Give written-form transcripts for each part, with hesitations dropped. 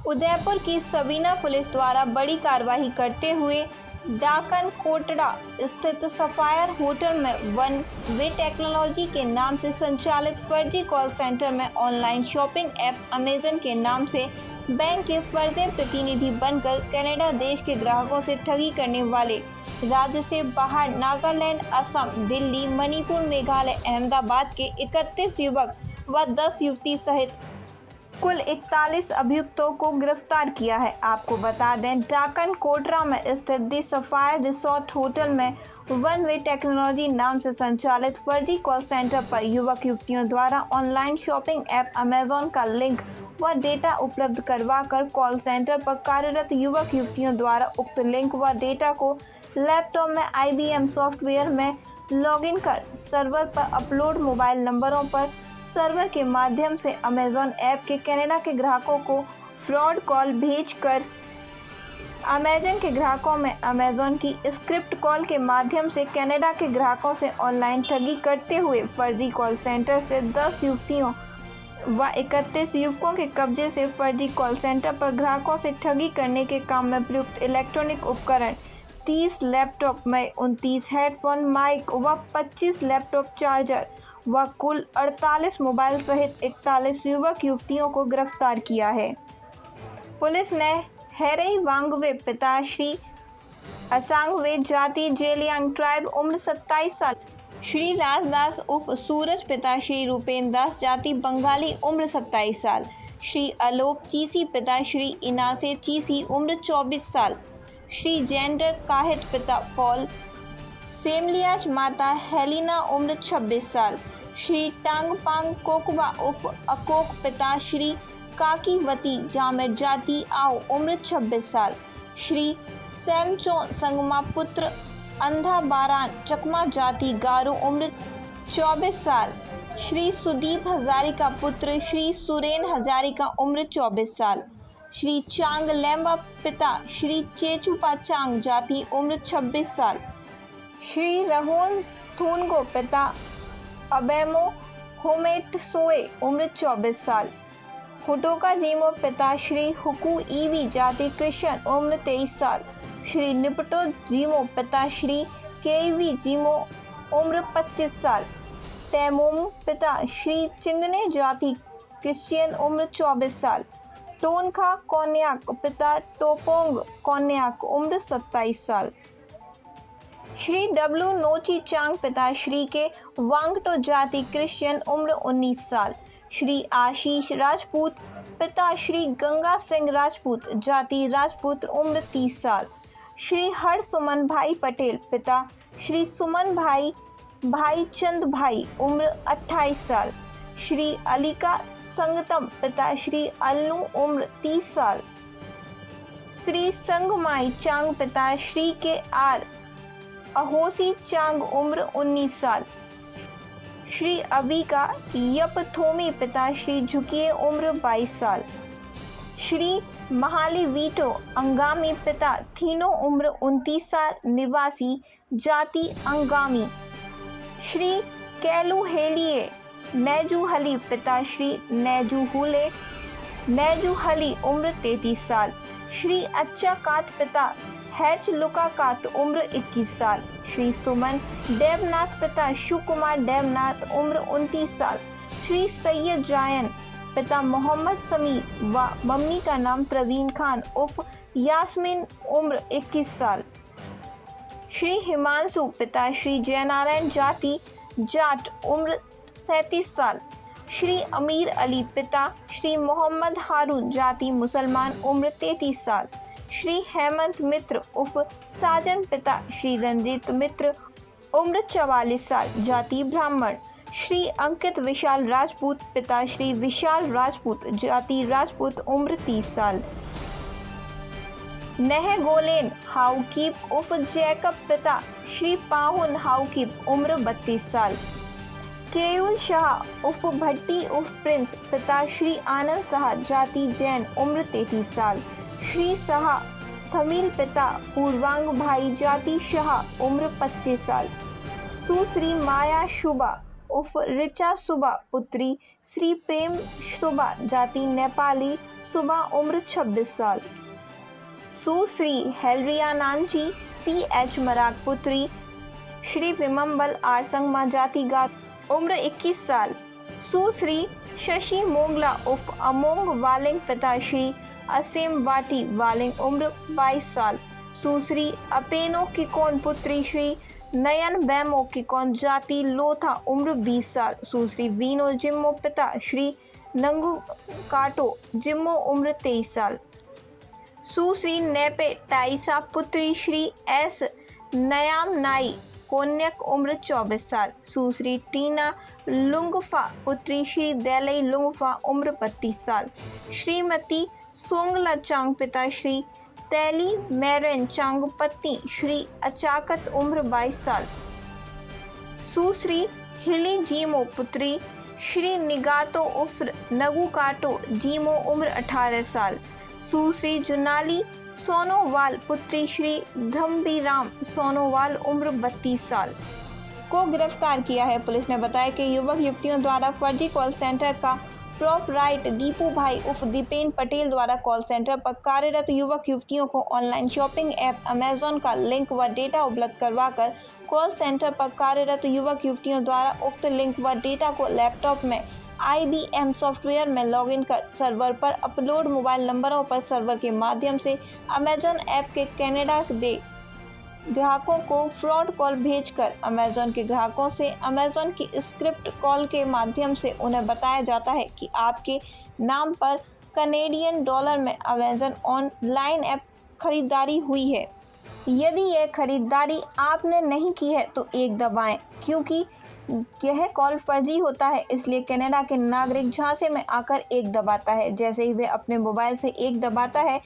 उदयपुर की सबीना पुलिस द्वारा बड़ी कार्रवाई करते हुए डाकन कोटड़ा स्थित सफायर होटल में वन वे टेक्नोलॉजी के नाम से संचालित फर्जी कॉल सेंटर में ऑनलाइन शॉपिंग ऐप अमेजन के नाम से बैंक के फर्जी प्रतिनिधि बनकर कनाडा देश के ग्राहकों से ठगी करने वाले राज्य से बाहर नागालैंड, असम, दिल्ली, मणिपुर, मेघालय, अहमदाबाद के 31 युवक व 10 युवती सहित कुल 41 अभियुक्तों को गिरफ्तार किया है। आपको बता दें, डाकन कोटरा में स्थित दी सफायर रिसोर्ट होटल में वन वे टेक्नोलॉजी नाम से संचालित फर्जी कॉल सेंटर पर युवक युवतियों द्वारा ऑनलाइन शॉपिंग ऐप अमेजॉन का लिंक व डेटा उपलब्ध करवाकर कॉल सेंटर पर कार्यरत युवक युवतियों द्वारा उक्त लिंक व डेटा को लैपटॉप में IBM सॉफ्टवेयर में लॉगिन कर सर्वर पर अपलोड मोबाइल नंबरों पर सर्वर के माध्यम से अमेजॉन ऐप के कनाडा के ग्राहकों को फ्रॉड कॉल भेजकर अमेजन के ग्राहकों में अमेजॉन की स्क्रिप्ट कॉल के माध्यम से कनाडा के ग्राहकों से ऑनलाइन ठगी करते हुए फर्जी कॉल सेंटर से 10 युवतियों व 31 युवकों के कब्जे से फर्जी कॉल सेंटर पर ग्राहकों से ठगी करने के काम में प्रयुक्त इलेक्ट्रॉनिक उपकरण 30 लैपटॉप में 29 हेडफोन माइक व 25 लैपटॉप चार्जर व कुल 48 मोबाइल सहित 41 युवक युवतियों को गिरफ्तार किया है। पुलिस ने हेरई वांगवे पिता श्री असांगवे जाति जेलियांग ट्राइब उम्र 27 साल, श्री राजदास उर्फ सूरज पिता श्री रूपेंद्र दास जाति बंगाली उम्र 27 साल, श्री अलोक चीसी पिता श्री इनासे चीसी उम्र 24 साल, श्री जेंडर काहित पिता पॉल सेमलियाज माता हेलिना उम्र 26 साल, श्री टांगपांग कोकवा उर्फ अकोक पिता श्री काकीवती जामिर जाति आओ उम्र 26 साल, श्री सैमचो संगमा पुत्र अंधा बारान चकमा जाति गारो उम्र 24 साल, श्री सुदीप हजारिका पुत्र श्री सुरेन हजारिका उम्र 24 साल, श्री चांग लेम्बा पिता श्री चेचुपा चांग जाति उम्र 26 साल, श्री रहोन थूनगो पिता अबेमो होमेट सोए उम्र 24 साल, हुटोका जीमो पिता श्री हुकू ईवी जाति क्रिश्चियन उम्र 23 साल, श्री निपटो जीमो पिता श्री केवी जीमो उम्र 25 साल, टेमोम पिता श्री चिंगने जाति क्रिश्चियन उम्र 24 साल, टोनखा कोन्याक पिता टोपोंग कोन्याक उम्र 27 साल, श्री डब्लू नोची चांग पिता श्री के वांगटो जाति क्रिश्चियन उम्र 19 साल, श्री आशीष राजपूत पिता श्री गंगा सिंह राजपूत जाति राजपूत उम्र 30 साल, श्री हरसुमन भाई पटेल पिता श्री सुमन भाई चंद भाई उम्र 28 साल, श्री अलिका संगतम पिता श्री अलनू उम्र 30 साल, श्री संगमाई चांग पिता श्री के आर अहोसी चांग उम्र 19 साल, श्री अबिका यपथोमी पिता श्री झुकिए उम्र 22 साल, श्री महाली वीटो अंगामी पिता थीनो उम्र 29 साल निवासी जाति अंगामी, श्री कैलू हेलिए नैजू हली पिता श्री नैजू हली उम्र 33 साल, श्री अच्छा कात पिता हैच लुकाकात उम्र 21 साल, श्री सुमन देवनाथ पिता शिव कुमार देवनाथ उम्र 29 साल, श्री सैयद जायन पिता मोहम्मद समीर व मम्मी का नाम प्रवीण खान उर्फ यास्मीन उम्र 21 साल, श्री हिमांशु पिता श्री जयनारायण जाति जाट उम्र 37 साल, श्री अमीर अली पिता श्री मोहम्मद हारून जाति मुसलमान उम्र 33 साल, श्री हेमंत मित्र उर्फ साजन पिता श्री रंजीत मित्र उम्र 44 साल जाति ब्राह्मण, श्री अंकित विशाल राजपूत पिता श्री विशाल राजपूत जाति राजपूत उम्र 30 साल, नह गोलेन हाउकीप उर्फ जैकब पिता श्री पाहुन हाउकीप उम्र 32 साल, केयूल शाह उर्फ भट्टी उर्फ प्रिंस पिता श्री आनंद शाह जाति जैन उम्र 33 साल, श्री शाह तमिल पिता पूर्वांग भाई जाति शाह उम्र 25 साल, सुश्री माया शुभा उर्फ ऋचा सुबा पुत्री श्री प्रेम सुबा जाति नेपाली सुबा उम्र 26 साल। सुश्री हेलरिया नानजी CH मराग पुत्री श्री विमम्बल आर संगमा जाति गात उम्र 21 साल। सुश्री शशि मोंगला उर्फ अमोंग वालिंग पिता श्री असेम वाटी वालिंग उम्र 22 साल। सुश्री अपेनो किकोन पुत्री श्री नयन बैमो किकोन जाति लोथा उम्र 20 साल। सुश्री वीनो जिम्मो पिता श्री नंगू काटो जिम्मो उम्र 23 साल। सुश्री नेपे टाइसा पुत्री श्री एस नयाम नाई कोन्यक उम्र 24 साल। सुश्री टीना लुंगफा पुत्री श्री देलई लुंगफा उम्र 32 साल। श्रीमती सोंगला चांग पिता श्री तैली मैरन चांग पत्नी श्री अचाकत उम्र 22 साल। सुश्री हिली जीमो पुत्री श्री निगातो उर्फ नगू काटो जीमो उम्र 18 साल। सुश्री जुनाली सोनोवाल पुत्री श्री धम्बीराम सोनोवाल उम्र 32 साल को गिरफ्तार किया है। पुलिस ने बताया कि युवक युवतियों द्वारा फर्जी कॉल सेंटर का प्रोपराइट दीपू भाई उर्फ दीपेन पटेल द्वारा कॉल सेंटर पर कार्यरत युवक युवतियों को ऑनलाइन शॉपिंग ऐप अमेजॉन का लिंक व डेटा उपलब्ध करवाकर कॉल सेंटर पर कार्यरत युवक युवतियों द्वारा उक्त लिंक व डेटा को लैपटॉप में IBM सॉफ्टवेयर में लॉगिन कर सर्वर पर अपलोड मोबाइल नंबरों पर सर्वर के माध्यम से अमेजॉन ऐप के कनाडा के ग्राहकों को फ्रॉड कॉल भेजकर अमेजॉन के ग्राहकों से अमेजॉन की स्क्रिप्ट कॉल के माध्यम से उन्हें बताया जाता है कि आपके नाम पर कनेडियन डॉलर में अमेजॉन ऑनलाइन ऐप खरीदारी हुई है। यदि यह खरीदारी आपने नहीं की है तो 1 दबाएं, क्योंकि यह कॉल फर्जी होता है, इसलिए कनाडा के नागरिक झांसे में आकर 1 दबाता है। जैसे ही वे अपने मोबाइल से 1 दबाता है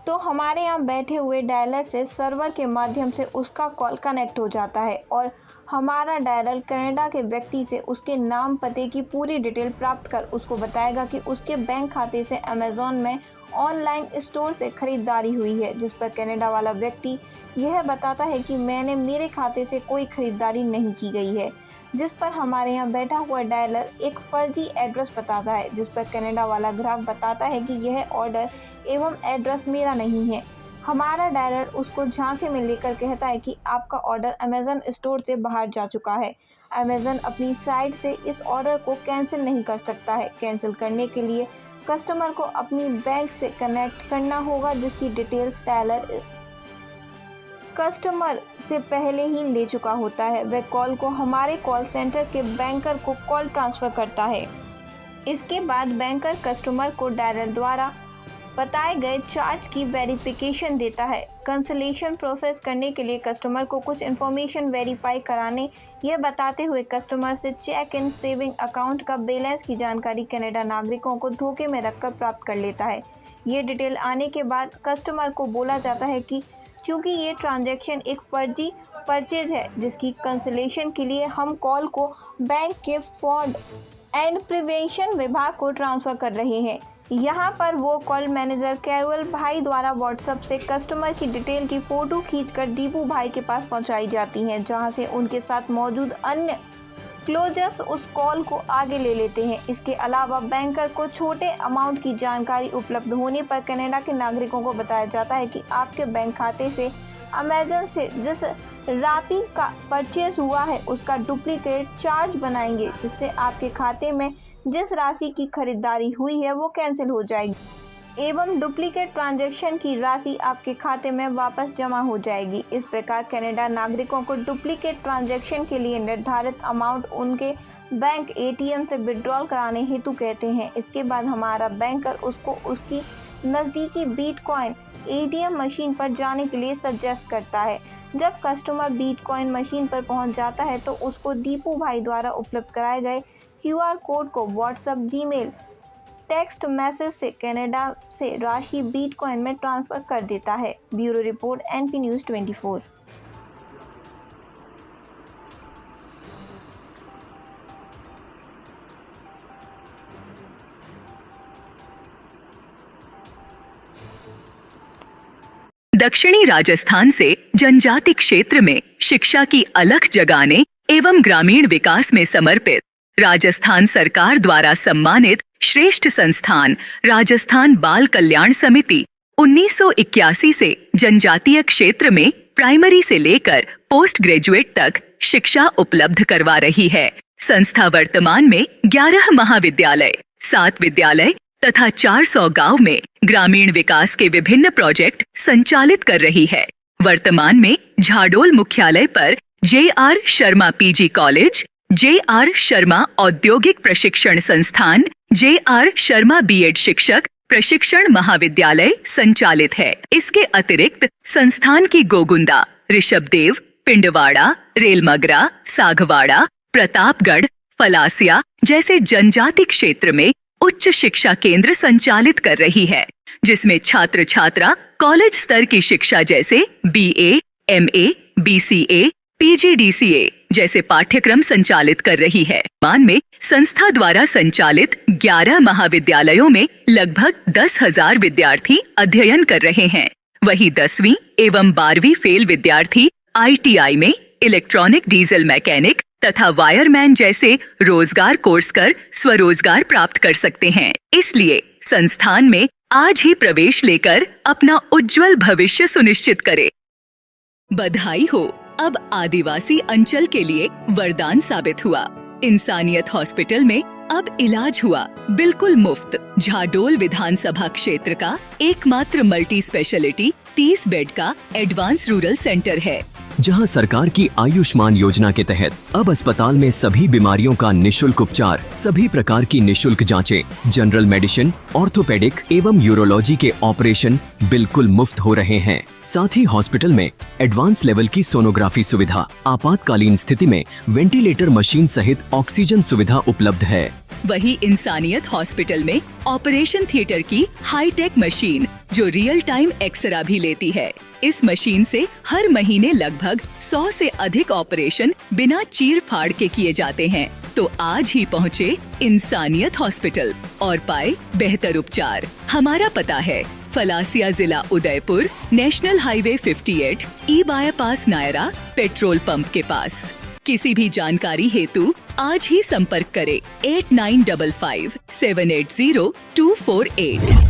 तो हमारे यहाँ बैठे हुए डायलर से सर्वर के माध्यम से उसका कॉल कनेक्ट हो जाता है और हमारा डायलर कनाडा के व्यक्ति से उसके नाम पते की पूरी डिटेल प्राप्त कर उसको बताएगा कि उसके बैंक खाते से अमेजॉन में ऑनलाइन स्टोर से खरीदारी हुई है, जिस पर कनाडा वाला व्यक्ति यह बताता है कि मेरे खाते से कोई खरीदारी नहीं की गई है, जिस पर हमारे यहाँ बैठा हुआ डायलर एक फर्जी एड्रेस बताता है, जिस पर कनाडा वाला ग्राहक बताता है कि यह ऑर्डर एवं एड्रेस मेरा नहीं है। हमारा डायलर उसको झांसे में लेकर कहता है कि आपका ऑर्डर अमेजन स्टोर से बाहर जा चुका है। अमेजन अपनी साइट से इस ऑर्डर को कैंसिल नहीं कर सकता है। कैंसिल करने के लिए कस्टमर को अपनी बैंक से कनेक्ट करना होगा, जिसकी डिटेल्स डायलर कस्टमर से पहले ही ले चुका होता है। वह कॉल को हमारे कॉल सेंटर के बैंकर को कॉल ट्रांसफ़र करता है। इसके बाद बैंकर कस्टमर को डायलर द्वारा बताए गए चार्ज की वेरिफिकेशन देता है। कैंसिलेशन प्रोसेस करने के लिए कस्टमर को कुछ इन्फॉर्मेशन वेरीफाई कराने यह बताते हुए कस्टमर से चेक इन सेविंग अकाउंट का बैलेंस की जानकारी कनाडा नागरिकों को धोखे में रखकर प्राप्त कर लेता है। ये डिटेल आने के बाद कस्टमर को बोला जाता है कि क्योंकि ये ट्रांजैक्शन एक फर्जी परचेज है, जिसकी कैंसिलेशन के लिए हम कॉल को बैंक के फ्रॉड एंड प्रिवेंशन विभाग को ट्रांसफ़र कर रहे हैं। यहाँ पर वो कॉल मैनेजर कैरुअल भाई द्वारा व्हाट्सएप से कस्टमर की डिटेल की फ़ोटो खींचकर दीपू भाई के पास पहुँचाई जाती हैं, जहाँ से उनके साथ मौजूद अन्य क्लोजर्स उस कॉल को आगे ले लेते हैं। इसके अलावा बैंकर को छोटे अमाउंट की जानकारी उपलब्ध होने पर कनाडा के नागरिकों को बताया जाता है कि आपके बैंक खाते से अमेजन से जिस राशि का परचेज हुआ है उसका डुप्लीकेट चार्ज बनाएंगे, जिससे आपके खाते में जिस राशि की खरीदारी हुई है वो कैंसिल हो जाएगी एवं डुप्लीकेट ट्रांजैक्शन की राशि आपके खाते में वापस जमा हो जाएगी। इस प्रकार कनाडा नागरिकों को डुप्लीकेट ट्रांजैक्शन के लिए निर्धारित अमाउंट उनके बैंक ATM से विड्रॉल कराने हेतु कहते हैं। इसके बाद हमारा बैंकर उसको उसकी नज़दीकी बिटकॉइन ATM मशीन पर जाने के लिए सजेस्ट करता है। जब कस्टमर बिटकॉइन मशीन पर पहुंच जाता है तो उसको दीपू भाई द्वारा उपलब्ध कराए गए QR कोड को व्हाट्सएप, जीमेल, टेक्स्ट मैसेज से कनाडा से राशि बिटकॉइन में ट्रांसफ़र कर देता है। Bureau report NP News 24। दक्षिणी राजस्थान से जनजाति क्षेत्र में शिक्षा की अलख जगाने एवं ग्रामीण विकास में समर्पित राजस्थान सरकार द्वारा सम्मानित श्रेष्ठ संस्थान राजस्थान बाल कल्याण समिति 1981 से जनजातीय क्षेत्र में प्राइमरी से लेकर पोस्ट ग्रेजुएट तक शिक्षा उपलब्ध करवा रही है। संस्था वर्तमान में 11 महाविद्यालय, 7 विद्यालय तथा 400 गांव में ग्रामीण विकास के विभिन्न प्रोजेक्ट संचालित कर रही है। वर्तमान में झाडोल मुख्यालय पर JR. Sharma PG college, JR. Sharma औद्योगिक प्रशिक्षण संस्थान, जे.आर. शर्मा बीएड शिक्षक प्रशिक्षण महाविद्यालय संचालित है। इसके अतिरिक्त संस्थान की गोगुंदा, ऋषभदेव, पिंडवाड़ा, रेलमगरा, सागवाड़ा, प्रतापगढ़, फलासिया जैसे जनजाति क्षेत्र में उच्च शिक्षा केंद्र संचालित कर रही है, जिसमें छात्र छात्रा कॉलेज स्तर की शिक्षा जैसे बीए, एमए, बीसीए, पीजीडीसीए जैसे पाठ्यक्रम संचालित कर रही है। वर्तमान में संस्था द्वारा संचालित 11 महाविद्यालयों में लगभग 10,000 विद्यार्थी अध्ययन कर रहे हैं। वहीं 10वीं एवं 12वीं फेल विद्यार्थी आईटीआई में इलेक्ट्रॉनिक डीजल मैकेनिक तथा वायरमैन जैसे रोजगार कोर्स कर स्वरोजगार प्राप्त कर सकते हैं। इसलिए संस्थान में आज ही प्रवेश लेकर अपना उज्जवल भविष्य सुनिश्चित करें। बधाई हो, अब आदिवासी अंचल के लिए वरदान साबित हुआ। इंसानियत हॉस्पिटल में अब इलाज हुआ बिल्कुल मुफ्त। झाडोल विधानसभा क्षेत्र का एकमात्र मल्टी स्पेशलिटी 30 बेड का एडवांस रूरल सेंटर है, जहां सरकार की आयुष्मान योजना के तहत अब अस्पताल में सभी बीमारियों का निशुल्क उपचार, सभी प्रकार की निशुल्क जांचें, जनरल मेडिसिन, ऑर्थोपेडिक एवं यूरोलॉजी के ऑपरेशन बिल्कुल मुफ्त हो रहे हैं। साथ ही हॉस्पिटल में एडवांस लेवल की सोनोग्राफी सुविधा, आपातकालीन स्थिति में वेंटिलेटर मशीन सहित ऑक्सीजन सुविधा उपलब्ध है। वही इंसानियत हॉस्पिटल में ऑपरेशन थिएटर की हाईटेक मशीन जो रियल टाइम एक्सरा भी लेती है। इस मशीन से हर महीने लगभग 100 से अधिक ऑपरेशन बिना चीर फाड़ के किए जाते हैं। तो आज ही पहुँचे इंसानियत हॉस्पिटल और पाए बेहतर उपचार। हमारा पता है फलासिया जिला उदयपुर, नेशनल हाईवे 58, ई बाईपास नायरा पेट्रोल पंप के पास। किसी भी जानकारी हेतु आज ही संपर्क करें 8955 780 248।